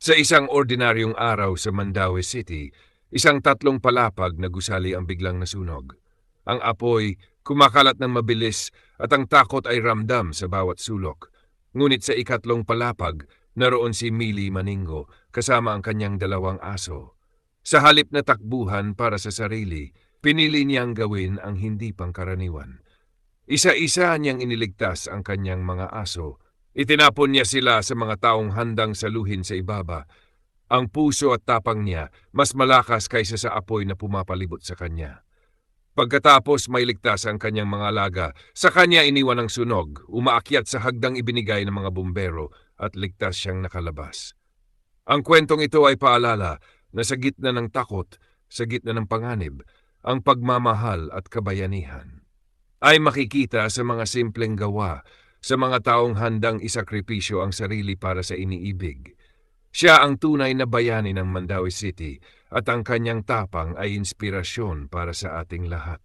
Sa isang ordinaryong araw sa Mandaue City, isang tatlong palapag na gusali ang biglang nasunog. Ang apoy, kumakalat ng mabilis at ang takot ay ramdam sa bawat sulok. Ngunit sa ikatlong palapag, naroon si Millie Maningo kasama ang kanyang dalawang aso. Sa halip na takbuhan para sa sarili, pinili niyang gawin ang hindi pangkaraniwan. Isa-isa niyang iniligtas ang kanyang mga aso. Itinapon niya sila sa mga taong handang saluhin sa ibaba. Ang puso at tapang niya mas malakas kaysa sa apoy na pumapalibot sa kanya. Pagkatapos may ligtas ang kanyang mga alaga, sa kanya iniwan ang sunog, umaakyat sa hagdang ibinigay ng mga bumbero at ligtas siyang nakalabas. Ang kwentong ito ay paalala na sa gitna ng takot, sa gitna ng panganib, ang pagmamahal at kabayanihan ay makikita sa mga simpleng gawa, sa mga taong handang isakripisyo ang sarili para sa iniibig. Siya ang tunay na bayani ng Mandaue City at ang kanyang tapang ay inspirasyon para sa ating lahat.